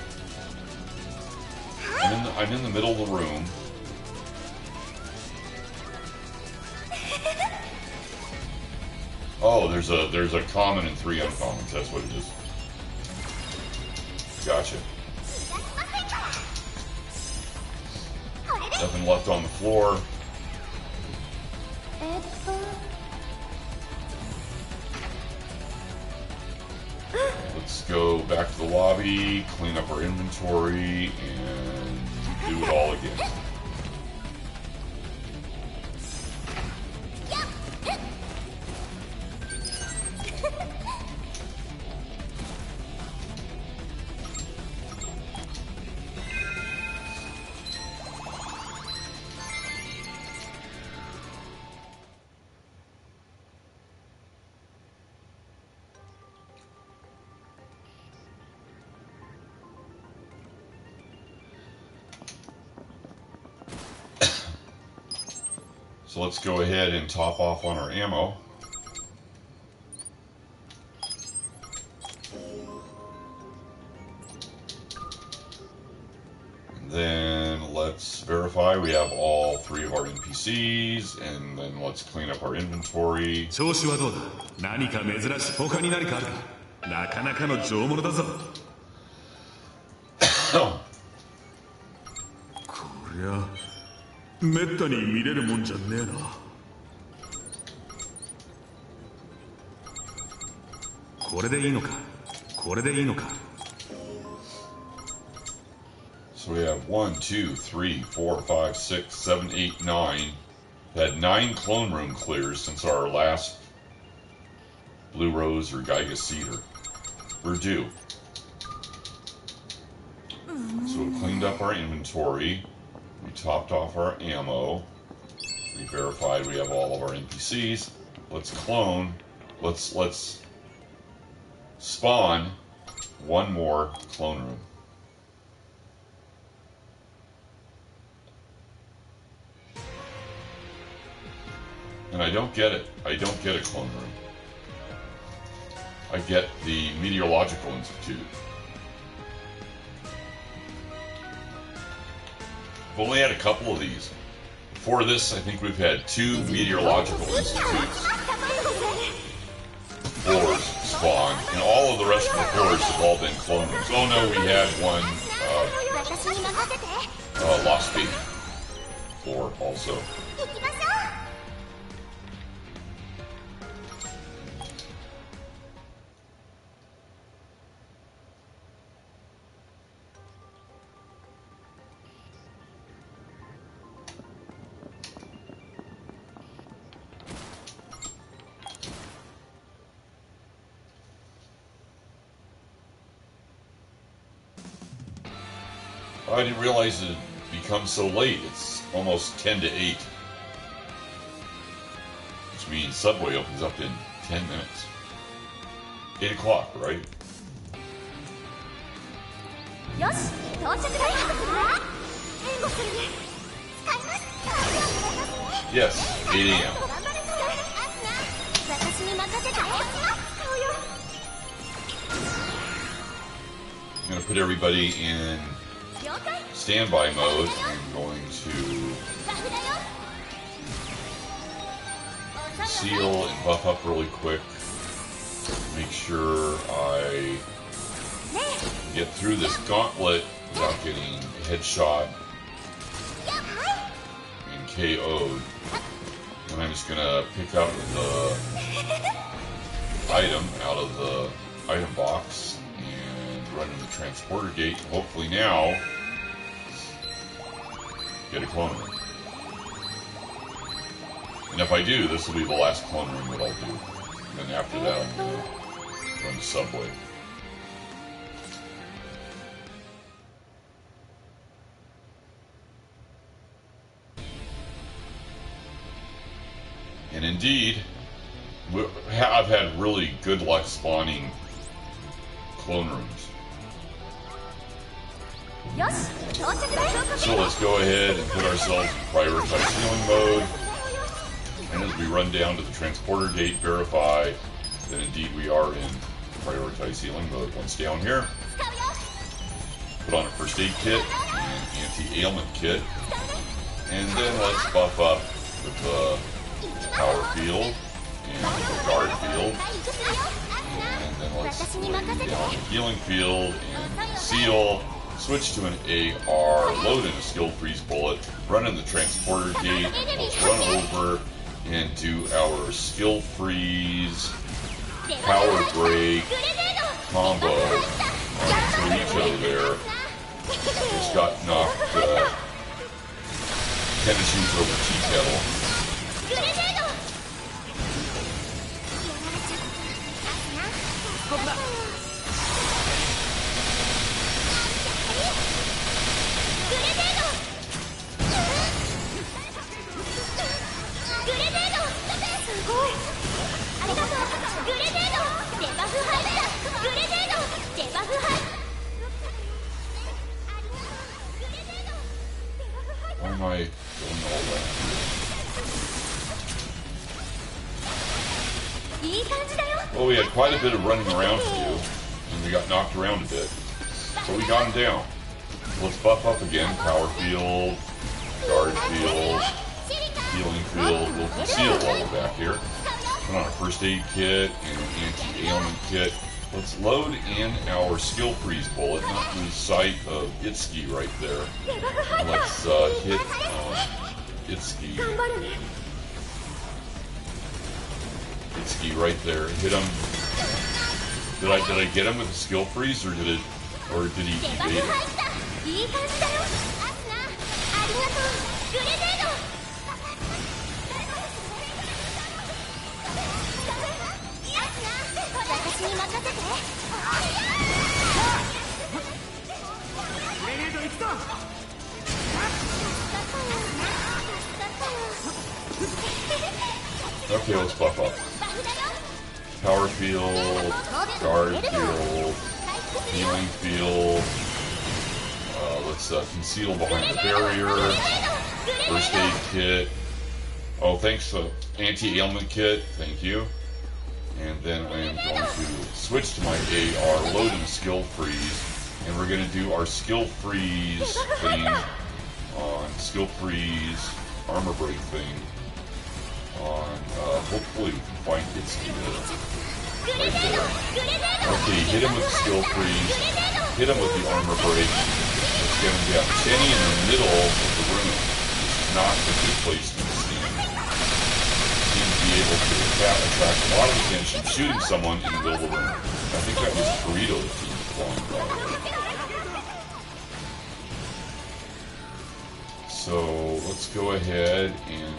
S1: I'm in the middle of the room. Oh, there's a common and 3 uncommons. That's what it is. Gotcha. Nothing left on the floor. Let's go back to the lobby, clean up our inventory, and do it all again. So let's go ahead and top off on our ammo. And then let's verify we have all 3 of our NPCs, and then let's clean up our inventory.
S2: 調子はどうだ？何か珍しい他に何かあるか？なかなかの上物だぞ。こりゃめったに見れるもんじゃねえな。これでいいのか？これでいいのか？
S1: So we have 1, 2, 3, 4, 5, 6, 7, 8, 9. Had 9 clone room clears since our last Blue Rose or Gaiga Cedar. We're due. So we cleaned up our inventory. We topped off our ammo. We verified we have all of our NPCs. Let's clone. Let's spawn 1 more clone room. And I don't get it. I don't get a clone room. I get the Meteorological Institute. We've only had a couple of these. Before this, I think we've had 2 Meteorological Institutes. 4 respawn, and all of the rest of the floors have all been clone rooms. Oh no, we had one Lost Baby floor also. I didn't realize it had become so late. It's almost 10 to 8. Which means Subway opens up in 10 minutes. 8 o'clock, right? Yes, 8 a.m. I'm going to put everybody in standby mode. I'm going to seal and buff up really quick. Make sure I get through this gauntlet without getting headshot and KO'd. And I'm just going to pick up the item out of the item box and run in the transporter gate. Hopefully now get a clone room. And if I do, this will be the last clone room that I'll do. And then after that, I'm going to run the Subway. And indeed, I've had really good luck spawning clone rooms. So let's go ahead and put ourselves in prioritize healing mode. And as we run down to the transporter gate, verify that indeed we are in prioritize healing mode. Once down here, put on a first aid kit and anti-ailment kit. And then let's buff up with the power field and the guard field. And then let's lay down the healing field and seal. Switch to an AR, load in a skill freeze bullet, run in the transporter gate, and let's run over and do our skill freeze, power break, combo on Kirito there. Just got knocked tennis shoes over tea kettle. Why am I going all that? Well, we had quite a bit of running around to do, and we got knocked around a bit. But we got him down. Let's buff up again. Power field, guard field, healing field. We'll conceal while we're back here. Put on a first aid kit and an anti-ailment kit. Let's load in our skill freeze bullet, not lose sight of Itsuki right there. And let's hit Itsuki. Itsuki right there. Hit him. Did I get him with a skill freeze, or did he evade it? Okay, let's buff up. Power field, guard field, healing field. Let's conceal behind the barrier. First aid kit. Oh, thanks, anti-ailment kit. Thank you. And then I am going to switch to my AR, load in skill freeze, and we're going to do our skill freeze thing on skill freeze armor break thing on. Hopefully we can find Itsuki there. Right there. Okay, hit him with the skill freeze. Hit him with the armor break. Let's get him down. Standing in the middle of the room is not a good place to stand. Seems to be able to attract a lot of attention shooting someone in the middle of the room. I think that was Kirito that he was flying by. So let's go ahead and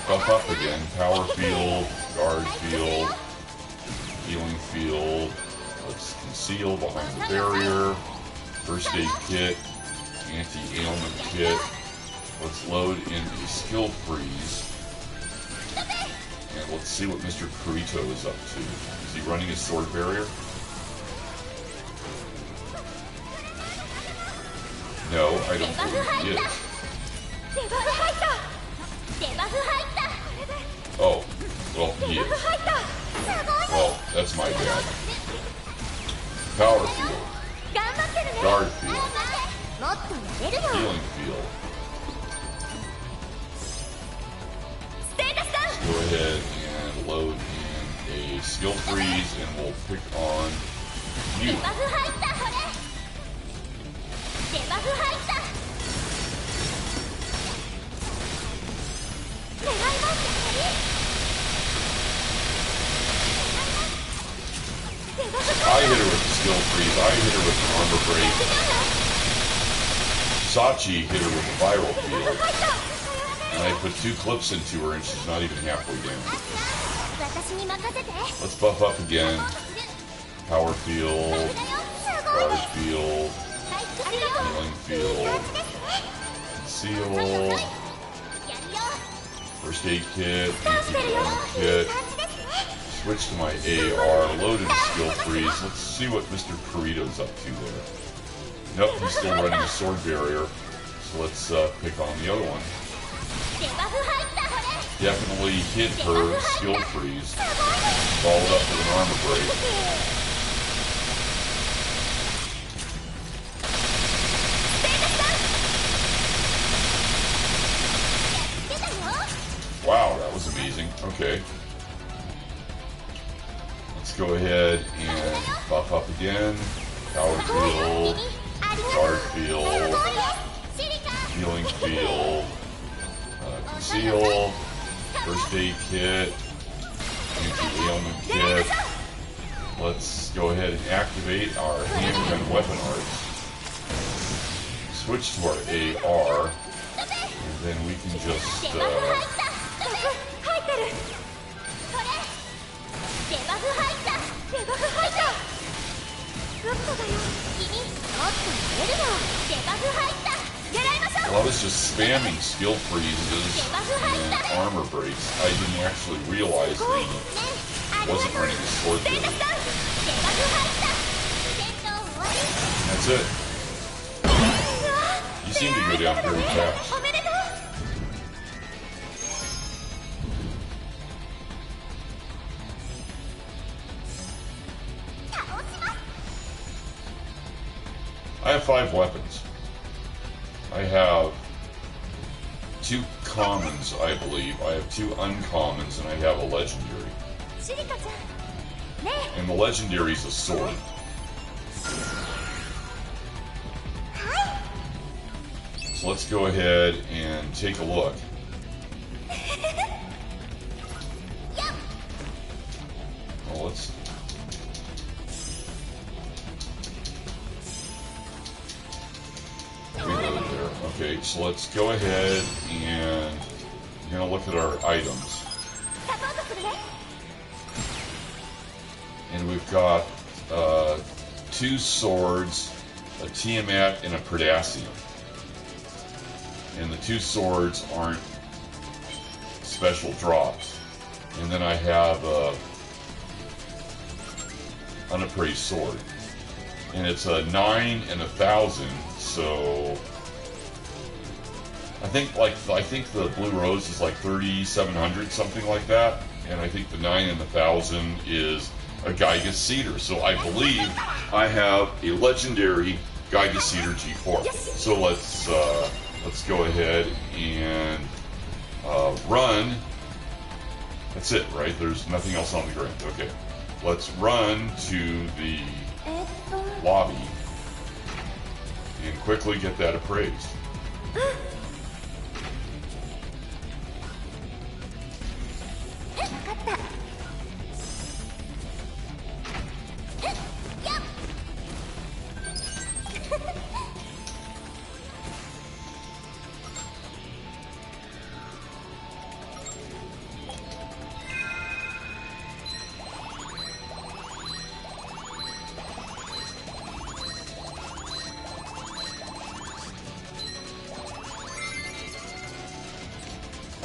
S1: buff up again. Power field, guard field, healing field. Let's conceal behind the barrier. First aid kit, anti-ailment kit. Let's load in a skill freeze. And let's see what Mr. Kirito is up to. Is he running his sword barrier? No, I don't believe he is. Oh, well, he is. Well, that's my bad. Power field. Guard field. Healing field. Let's go ahead and load in a skill freeze, and we'll pick on you. I hit her with the skill freeze. I hit her with the armor break. Sachi hit her with the viral field. And I put 2 clips into her and she's not even halfway down. Let's buff up again. Power field, guard field, healing field, conceal, first aid kit, anti-ailment kit. Switch to my AR, load in skill freeze. Let's see what Mr. Kirito's up to there. Nope, he's still running a sword barrier. So let's pick on the other one. Definitely hit her skill freeze. Followed up with an armor break. Wow, that was amazing. Okay. Let's go ahead and buff up again. Power field, guard field, healing field, conceal, first aid kit, anti-ailment kit. Let's go ahead and activate our handgun weapon arts. Switch to our AR, and then we can just well, I was just spamming skill freezes and armor breaks. I didn't actually realize that he wasn't running a sword barrier. That's it. You seem to go down very fast. I have 5 weapons. I have 2 commons, I believe. I have 2 uncommons, and I have a legendary. And the legendary is a sword. So let's go ahead and take a look. Well, let's... reload there. Okay, so let's go ahead and we're going to look at our items. And we've got 2 swords, a Tiamat, and a Predacium. And the 2 swords aren't special drops. And then I have a unappraised sword. And it's a 9 and 1,000, so I think the Blue Rose is like 3,700, something like that. And I think the 9 and 1,000 is a Giga Cedar. So I believe I have a legendary Giga Cedar G4. So let's go ahead and run That's it, right? There's nothing else on the ground. Okay. Let's run to the lobby and quickly get that appraised.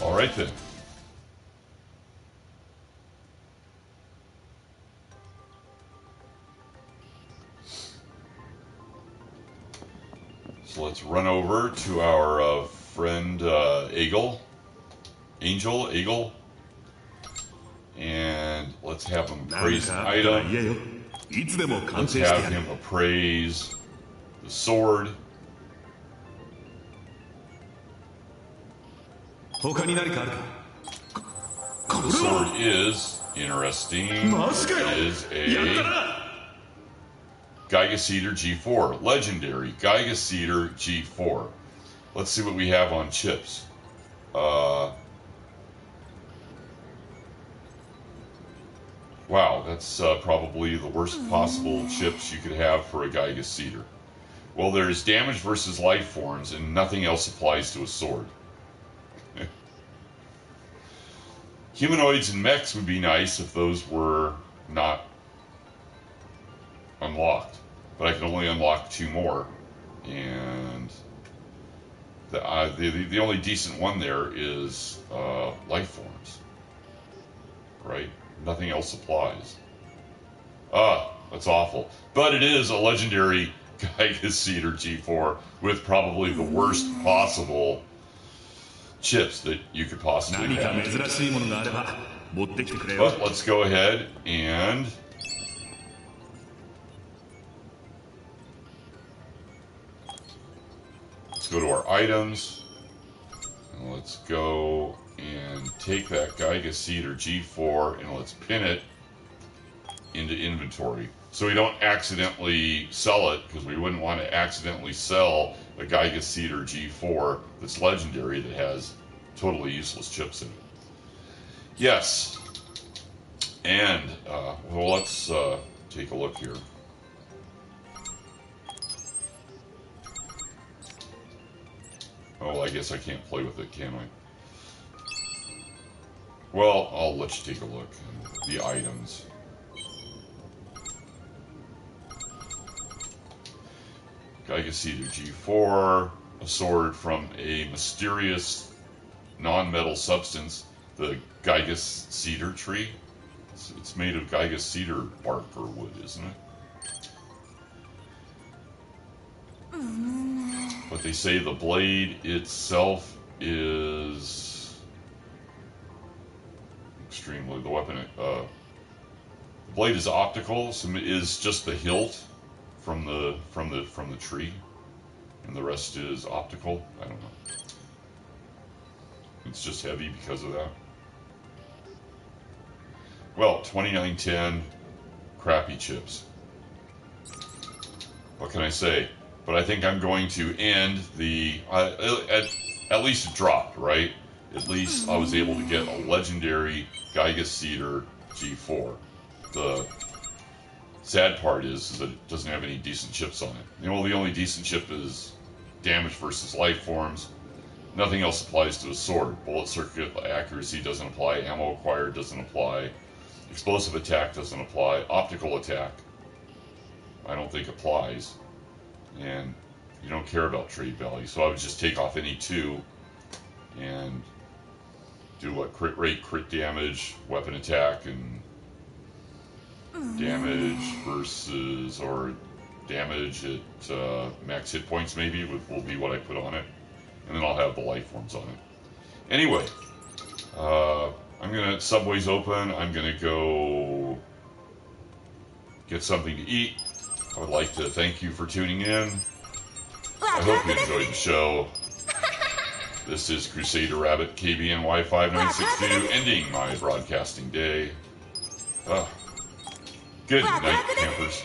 S1: All right then. So let's run over to our friend Angel, and let's have him appraise an item. Let's have him appraise the sword. The sword is interesting. It is a Giga Cedar G4, legendary Giga Cedar G4. Let's see what we have on chips. Wow, that's probably the worst possible chips you could have for a Giga Cedar. Well, there's damage versus life forms, and nothing else applies to a sword. Humanoids and mechs would be nice if those were not unlocked, but I can only unlock 2 more, and the only decent one there is life forms, right? Nothing else applies. That's awful, but it is a legendary Giga Cedar G4 with probably the worst possible chips that you could possibly have. But let's go ahead and let's go to our items, and let's go and take that Giga Cedar G4 and let's pin it into inventory so we don't accidentally sell it, because we wouldn't want to accidentally sell a Giga Cedar G4 that's legendary that has totally useless chips in it. Yes. And, well, let's take a look here. Oh, I guess I can't play with it, can I? Well, I'll let you take a look at the items. Giga Cedar G4, a sword from a mysterious non-metal substance, the Giga Cedar tree. It's made of Giga Cedar bark or wood, isn't it? But they say the blade itself is extremely, the weapon, the blade is optical, so it is just the hilt from the tree, and the rest is optical. I don't know. It's just heavy because of that. Well, 2910, crappy chips. What can I say? But I think I'm going to end the at least it dropped, right? At least I was able to get a legendary Giga Cedar G4. The sad part is that it doesn't have any decent chips on it. You know, the only decent chip is damage versus life forms. Nothing else applies to a sword. Bullet circuit accuracy doesn't apply. Ammo acquired doesn't apply. Explosive attack doesn't apply. Optical attack, I don't think applies. And you don't care about trade value. So I would just take off any 2 and do what? Crit rate, crit damage, weapon attack, and damage versus, or damage at max hit points maybe will be what I put on it. And then I'll have the life forms on it. Anyway, I'm gonna, Subway's open. I'm gonna go get something to eat. I would like to thank you for tuning in. I hope you enjoyed the show. This is Crusader Rabbit KBNY5962 ending my broadcasting day. Good night, campers.